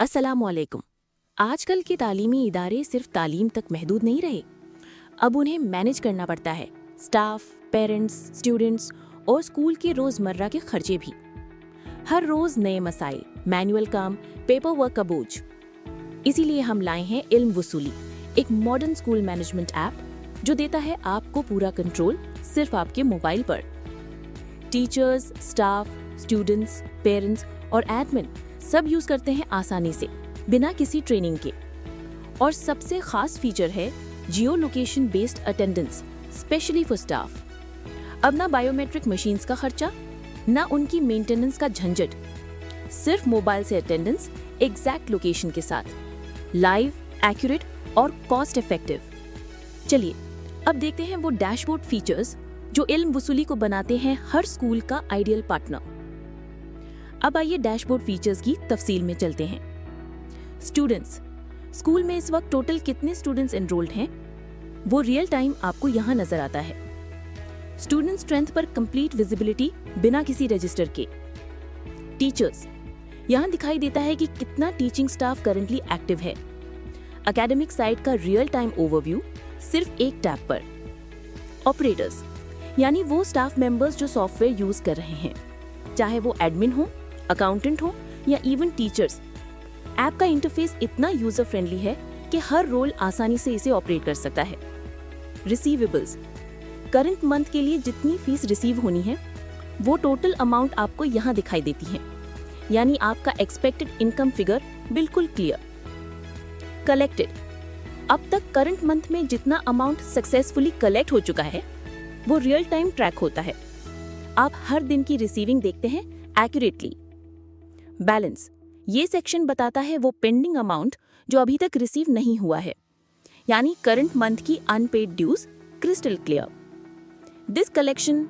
अस्सलामुअलैकुम। आजकल के तालीमी इदारे सिर्फ तालीम तक महदूद नहीं रहे, अब उन्हें मैनेज करना पड़ता है। स्टाफ, पेरेंट्स, स्टूडेंट्स और स्कूल के रोज़मर्रा के खर्चे भी। हर रोज़ नए मसाइल, मैनुअल काम, पेपर वर्क का बोझ। इसीलिए हम लाए हैं इल्म वसूली, एक मॉडर्न स्कूल मैनेजमेंट ऐप जो देता है आपको पूरा कंट्रोल सिर्फ आपके मोबाइल पर। टीचर्स, स्टाफ, स्टूडेंट्स, पेरेंट्स और एडमिन सब यूज करते हैं आसानी से, बिना किसी ट्रेनिंग के। और सबसे खास फीचर है जियो location based attendance, specially for staff. अब ना बायोमेट्रिक मशीन्स का खर्चा, ना उनकी मेंटेनेंस का झंझट, सिर्फ मोबाइल से अटेंडेंस एग्जैक्ट लोकेशन के साथ, लाइव, एक्यूरेट और कॉस्ट इफेक्टिव। चलिए अब देखते हैं वो डैशबोर्ड फीचर्स जो इल्म वसूली को बनाते हैं हर स्कूल का आइडियल पार्टनर। अब आइए डैशबोर्ड फीचर्स की तफसील में चलते हैं। स्टूडेंट्स, स्कूल में इस वक्त टोटल कितने स्टूडेंट्स एनरोल्ड हैं, वो रियल टाइम आपको यहाँ नजर आता है। स्टूडेंट स्ट्रेंथ पर कंप्लीट विजिबिलिटी बिना किसी रजिस्टर के। टीचर्स, यहाँ दिखाई देता है कि कितना टीचिंग स्टाफ करंटली एक्टिव है। एकेडमिक साइट का रियल टाइम ओवरव्यू सिर्फ एक टैब पर। ऑपरेटर्स, यानी वो स्टाफ मेंबर्स जो सॉफ्टवेयर यूज कर रहे हैं, चाहे वो एडमिन हो, अकाउंटेंट हो या इवन टीचर्स। ऐप का इंटरफेस इतना यूजर फ्रेंडली है कि हर रोल आसानी से इसे ऑपरेट कर सकता है। रिसीवेबल्स, करंट मंथ के लिए जितनी फीस रिसीव होनी है वो टोटल अमाउंट आपको यहाँ दिखाई देती है, यानी आपका एक्सपेक्टेड इनकम फिगर बिल्कुल क्लियर। कलेक्टेड, अब तक करंट मंथ में जितना अमाउंट सक्सेसफुली कलेक्ट हो चुका है वो रियल टाइम ट्रैक होता है। आप हर दिन की रिसीविंग देखते हैं एक्यूरेटली। बैलेंस, ये सेक्शन बताता है वो पेंडिंग अमाउंट जो अभी तक रिसीव नहीं हुआ है, यानी करंट मंथ की unpaid dues crystal clear. This collection,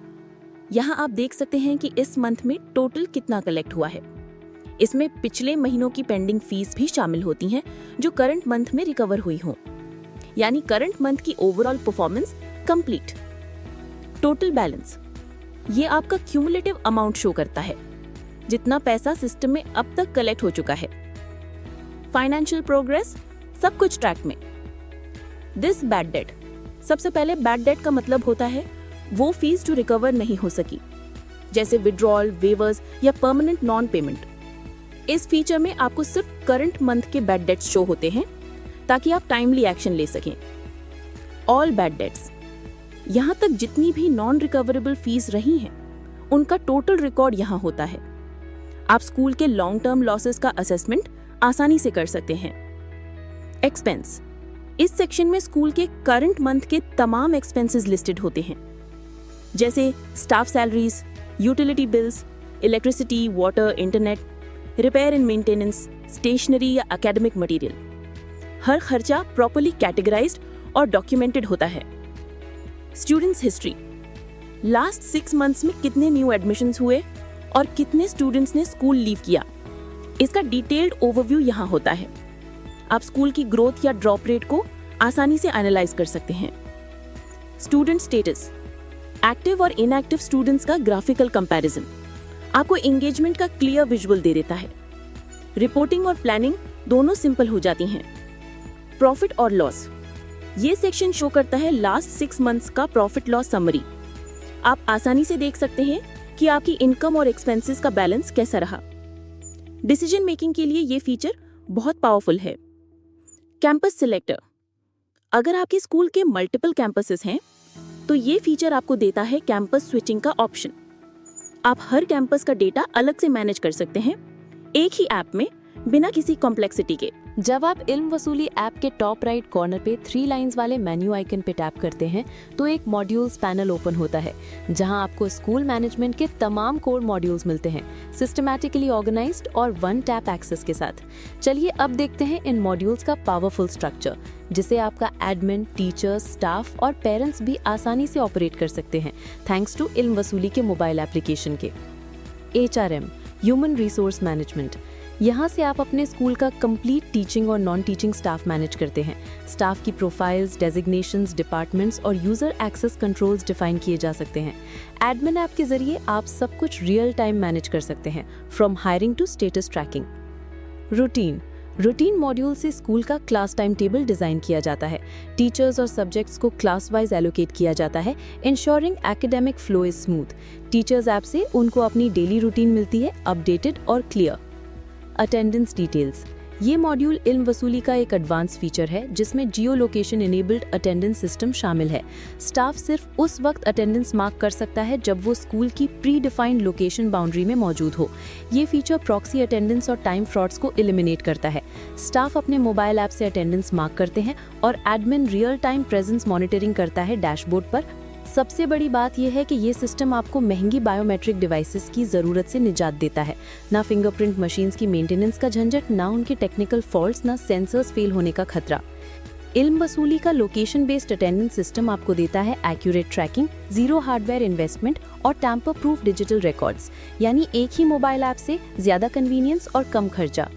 यहाँ आप देख सकते हैं कि इस मंथ में टोटल कितना कलेक्ट हुआ है। इसमें पिछले महीनों की पेंडिंग फीस भी शामिल होती हैं जो करंट मंथ में रिकवर हुई हो, यानी करंट मंथ की overall performance complete. Total balance, ये आपका क्यूमुलेटिव अमाउंट शो करता है, जितना पैसा सिस्टम में अब तक कलेक्ट हो चुका है। फाइनेंशियल प्रोग्रेस, सब कुछ ट्रैक में। दिस बैड डेट, सबसे पहले बैड डेट का मतलब होता है वो फीस जो रिकवर नहीं हो सकी, जैसे विड्रॉल, वेवर्स या परमानेंट नॉन पेमेंट। इस फीचर में आपको सिर्फ करंट मंथ के बैड डेट्स शो होते हैं ताकि आप टाइमली एक्शन ले सकें। ऑल बैड डेट्स, यहाँ तक जितनी भी नॉन रिकवरेबल फीस रही हैं उनका टोटल रिकॉर्ड यहाँ होता है। आप स्कूल के लॉन्ग टर्म लॉसेस का असेसमेंट आसानी से कर सकते हैं। एक्सपेंस, इस सेक्शन में स्कूल के करंट मंथ के तमाम एक्सपेंसेस लिस्टेड होते हैं, जैसे staff salaries, utility bills, electricity, water, internet, repair and maintenance, stationery या एकेडमिक मटेरियल। हर खर्चा प्रॉपर्ली कैटेगराइज्ड और डॉक्यूमेंटेड होता है। स्टूडेंट्स हिस्ट्री, लास्ट 6 मंथ्स में कितने न्यू एडमिशंस हुए और कितने स्टूडेंट्स ने स्कूल लीव किया, इसका डिटेल्ड ओवरव्यू यहाँ होता है। आप स्कूल की ग्रोथ या ड्रॉप रेट को आसानी से एनालाइज कर सकते हैं। स्टूडेंट स्टेटस, एक्टिव और इनएक्टिव स्टूडेंट्स का ग्राफिकल कंपैरिजन आपको एंगेजमेंट का क्लियर विजुअल दे देता है। रिपोर्टिंग और प्लानिंग दोनों सिंपल हो जाती हैं। प्रॉफिट और लॉस, ये सेक्शन शो करता है लास्ट 6 मंथ्स का प्रॉफिट लॉस समरी। आप आसानी से देख सकते हैं कि आपकी इनकम और एक्सपेंसेस का बैलेंस कैसा रहा। डिसीजन मेकिंग के लिए ये फीचर बहुत पावरफुल है। कैंपस सिलेक्टर, अगर आपके स्कूल के मल्टीपल कैंपसेस हैं तो ये फीचर आपको देता है कैंपस स्विचिंग का ऑप्शन। आप हर कैंपस का डेटा अलग से मैनेज कर सकते हैं एक ही ऐप में, बिना किसी कॉम्प्लेक्सिटी के। जब आप इल्म वसूली ऐप के टॉप राइट कॉर्नर पे 3 लाइंस वाले मेन्यू आइकन पे टैप करते हैं तो एक मॉड्यूल्स पैनल ओपन होता है, जहां आपको स्कूल मैनेजमेंट के तमाम कोर मॉड्यूल्स मिलते हैं, सिस्टमैटिकली ऑर्गेनाइज्ड और 1 टैप एक्सेस के साथ। चलिए अब देखते हैं इन मॉड्यूल्स का पावरफुल स्ट्रक्चर, जिसे आपका एडमिन, टीचर्स, स्टाफ और पेरेंट्स भी आसानी से ऑपरेट कर सकते हैं थैंक्स टू इल्म वसूली के मोबाइल एप्लीकेशन के। HRM, ह्यूमन रिसोर्स मैनेजमेंट, यहाँ से आप अपने स्कूल का कंप्लीट टीचिंग और नॉन टीचिंग स्टाफ मैनेज करते हैं। स्टाफ की प्रोफाइल्स, डेजिग्नेशंस, डिपार्टमेंट्स और यूजर एक्सेस कंट्रोल्स डिफाइन किए जा सकते हैं। एडमिन ऐप के जरिए आप सब कुछ रियल टाइम मैनेज कर सकते हैं, from hiring to status tracking. Routine, routine module से स्कूल का क्लास टाइम टेबल डिजाइन किया जाता है। टीचर्स और सब्जेक्ट्स को क्लास वाइज एलोकेट किया जाता है, ensuring academic flow is smooth. Teachers app से उनको अपनी डेली रूटीन मिलती है, अपडेटेड और क्लियर। Attendance details. ये मॉड्यूल इल्म वसूली का एक एडवांस फीचर है जिसमें जियो लोकेशन इनेबल्ड अटेंडेंस सिस्टम शामिल है। स्टाफ सिर्फ उस वक्त अटेंडेंस मार्क कर सकता है जब वो स्कूल की प्री डिफाइंड लोकेशन बाउंड्री में मौजूद हो। ये फीचर प्रॉक्सी अटेंडेंस और टाइम फ्रॉड्स को एलिमिनेट करता है। स्टाफ अपने मोबाइल ऐप से अटेंडेंस मार्क करते हैं और admin real time presence monitoring करता है डैशबोर्ड पर। सबसे बड़ी बात यह है कि ये सिस्टम आपको महंगी बायोमेट्रिक डिवाइसेस की ज़रूरत से निजात देता है। ना फिंगरप्रिंट मशीन्स की मेंटेनेंस का झंझट, ना उनके टेक्निकल फॉल्ट्स, ना सेंसर्स फेल होने का खतरा। इल्म वसूली का लोकेशन बेस्ड अटेंडेंस सिस्टम आपको देता है accurate tracking, zero hardware investment और टैम्पर प्रूफ डिजिटल रिकॉर्ड्स, यानी एक ही मोबाइल ऐप से ज़्यादा कन्वीनियंस और कम खर्चा।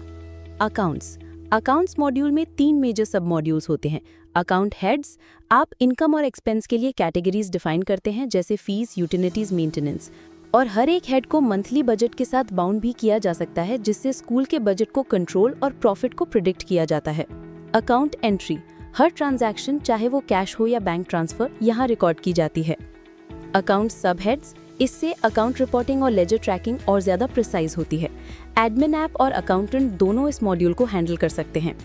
अकाउंट्स मॉड्यूल में 3 मेजर सब मॉड्यूल्स होते हैं। अकाउंट हेड्स, आप इनकम और एक्सपेंस के लिए कैटेगरीज डिफाइन करते हैं जैसे फीस, यूटिलिटीज, मेंटेनेंस, और हर एक हेड को मंथली बजट के साथ बाउंड भी किया जा सकता है जिससे स्कूल के बजट को कंट्रोल और प्रॉफिट को प्रिडिक्ट किया जाता है। अकाउंट एंट्री, हर ट्रांजैक्शन चाहे वो कैश हो या बैंक ट्रांसफर यहाँ रिकॉर्ड की जाती है। अकाउंट सब हेड्स, इससे अकाउंट रिपोर्टिंग और लेजर ट्रैकिंग और ज़्यादा प्रिसाइज होती है। एडमिन ऐप और अकाउंटेंट दोनों इस मॉड्यूल को हैंडल कर सकते हैं।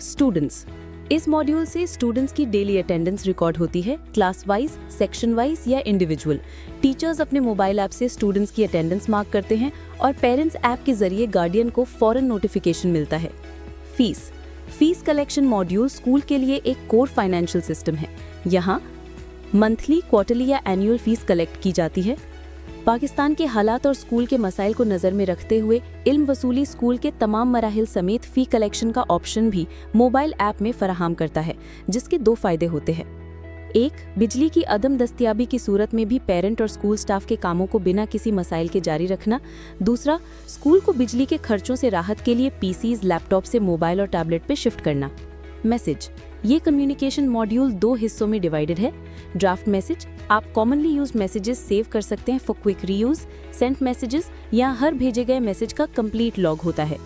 स्टूडेंट्स, इस मॉड्यूल से स्टूडेंट्स की डेली अटेंडेंस रिकॉर्ड होती है, क्लास वाइज, सेक्शन वाइज या इंडिविजुअल। टीचर्स अपने मोबाइल ऐप से स्टूडेंट्स की अटेंडेंस मार्क करते हैं और पेरेंट्स ऐप के जरिए गार्डियन को फौरन नोटिफिकेशन मिलता है। फीस कलेक्शन मॉड्यूल स्कूल के लिए एक कोर फाइनेंशियल सिस्टम है। यहाँ मंथली, क्वार्टरली या एनुअल फीस कलेक्ट की जाती है। पाकिस्तान के हालात और स्कूल के मसाइल को नज़र में रखते हुए इल्म वसूली स्कूल के तमाम मराहिल समेत फ़ी कलेक्शन का ऑप्शन भी मोबाइल ऐप में फराहम करता है, जिसके 2 फ़ायदे होते हैं। एक, बिजली की अदम दस्तयाबी की सूरत में भी पेरेंट और स्कूल स्टाफ के कामों को बिना किसी मसाइल के जारी रखना। दूसरा, स्कूल को बिजली के खर्चों से राहत के लिए पीसीज, लैपटॉप से मोबाइल और टैबलेट पे शिफ्ट करना। मैसेज, ये कम्युनिकेशन मॉड्यूल 2 हिस्सों में डिवाइडेड है। ड्राफ्ट मैसेज, आप कॉमनली यूज मैसेजेस सेव कर सकते हैं for quick reuse. Sent messages, या हर भेजे गए मैसेज का कंप्लीट लॉग होता है।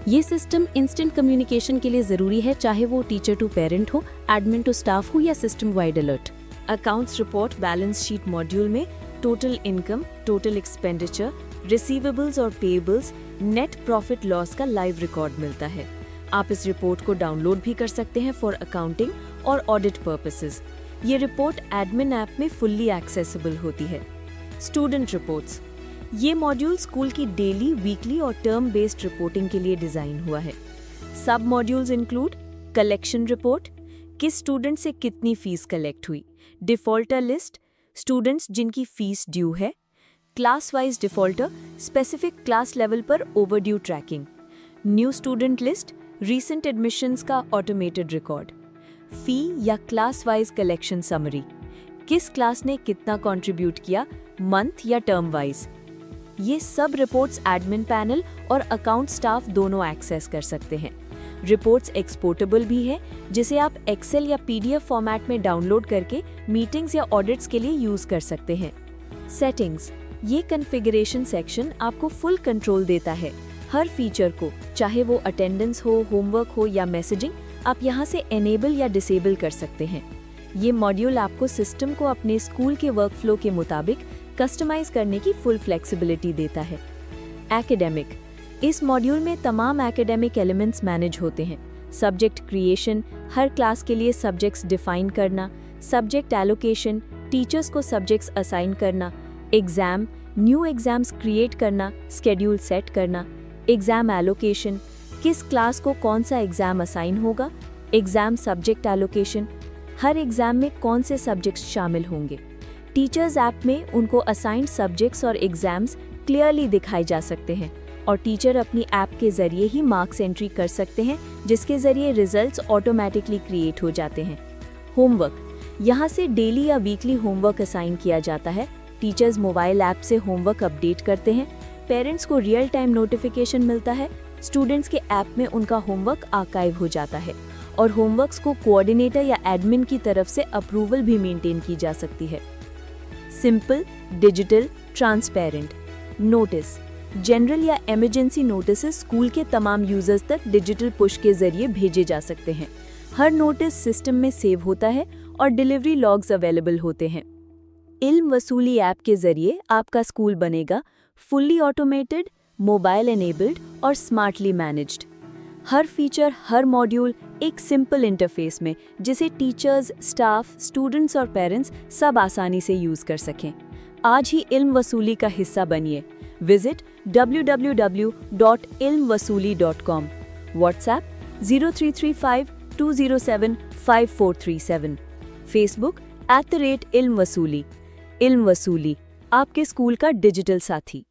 ये सिस्टम इंस्टेंट कम्युनिकेशन के लिए जरूरी है, चाहे वो टीचर टू पेरेंट हो, एडमिन टू स्टाफ हो या system wide alert. Accounts report balance sheet module में total income, total expenditure, receivables और पेएबल्स, नेट प्रॉफिट लॉस का लाइव रिकॉर्ड मिलता है। आप इस रिपोर्ट को डाउनलोड भी कर सकते हैं फॉर अकाउंटिंग और ऑडिट पर्पसेस। ये रिपोर्ट एडमिन ऐप में फुल्ली एक्सेसिबल होती है। स्टूडेंट रिपोर्ट्स, ये मॉड्यूल स्कूल की डेली, वीकली और टर्म बेस्ड रिपोर्टिंग के लिए डिजाइन हुआ है। Sub modules include collection report, किस स्टूडेंट से कितनी फीस कलेक्ट हुई, डिफॉल्टर लिस्ट, स्टूडेंट्स जिनकी फीस ड्यू है, class wise defaulter, specific class level पर overdue tracking, new student list, recent admissions का ऑटोमेटेड रिकॉर्ड, फी या क्लास वाइज कलेक्शन समरी, किस क्लास ने कितना कंट्रीब्यूट किया मंथ या टर्म वाइज। ये सब रिपोर्ट्स एडमिन पैनल और अकाउंट स्टाफ दोनों एक्सेस कर सकते हैं। रिपोर्ट्स एक्सपोर्टेबल भी है, जिसे आप एक्सेल या पीडीएफ फॉर्मेट में डाउनलोड करके मीटिंग्स या ऑडिट्स के लिए यूज कर सकते हैं। सेटिंग्स, ये कॉन्फ़िगरेशन सेक्शन आपको फुल कंट्रोल देता है। हर फीचर को, चाहे वो अटेंडेंस हो, होमवर्क हो या मैसेजिंग, आप यहाँ से एनेबल या डिसेबल कर सकते हैं। ये मॉड्यूल आपको सिस्टम को अपने स्कूल के वर्कफ्लो के मुताबिक कस्टमाइज करने की फुल फ्लेक्सिबिलिटी देता है। एकेडमिक, इस मॉड्यूल में तमाम एकेडमिक एलिमेंट्स मैनेज होते हैं। सब्जेक्ट क्रिएशन, हर क्लास के लिए सब्जेक्ट्स डिफाइन करना, सब्जेक्ट एलोकेशन, टीचर्स को सब्जेक्ट्स असाइन करना, एग्जाम, न्यू एग्जाम्स क्रिएट करना, स्केड्यूल सेट करना, एग्जाम एलोकेशन, किस क्लास को कौन सा एग्जाम असाइन होगा, एग्जाम सब्जेक्ट एलोकेशन, हर एग्जाम में कौन से सब्जेक्ट्स शामिल होंगे। टीचर्स ऐप में उनको असाइंड सब्जेक्ट्स और एग्जाम्स क्लियरली दिखाए जा सकते हैं और टीचर अपनी ऐप के जरिए ही मार्क्स एंट्री कर सकते हैं, जिसके जरिए रिजल्ट्स ऑटोमेटिकली क्रिएट हो जाते हैं। होमवर्क, यहाँ से डेली या वीकली होमवर्क असाइन किया जाता है। टीचर्स मोबाइल ऐप से होमवर्क अपडेट करते हैं, पेरेंट्स को रियल टाइम नोटिफिकेशन मिलता है, स्टूडेंट्स के ऐप में उनका होमवर्क आर्काइव हो जाता है और होमवर्क्स को कोऑर्डिनेटर या एडमिन की तरफ से अप्रूवल भी मेंटेन की जा सकती है। Simple, digital, transparent. Notice, general या इमरजेंसी नोटिस स्कूल के तमाम यूजर्स तक डिजिटल पुश के जरिए भेजे जा सकते हैं। हर नोटिस सिस्टम में सेव होता है और डिलीवरी लॉग्स अवेलेबल होते हैं। इल्म वसूली ऐप के जरिए आपका स्कूल बनेगा फुल्ली ऑटोमेटेड, मोबाइल एनेबल्ड और स्मार्टली मैनेज्ड। हर फीचर, हर मॉड्यूल एक सिंपल इंटरफेस में, जिसे टीचर्स, स्टाफ, स्टूडेंट्स और पेरेंट्स सब आसानी से यूज कर सकें। आज ही इल्म वसूली का हिस्सा बनिए। Visit www.ilmwasuli.com। WhatsApp 0335-207-5437। Facebook @ilmwasuli। इल्म वसूली, आपके स्कूल का डिजिटल साथी।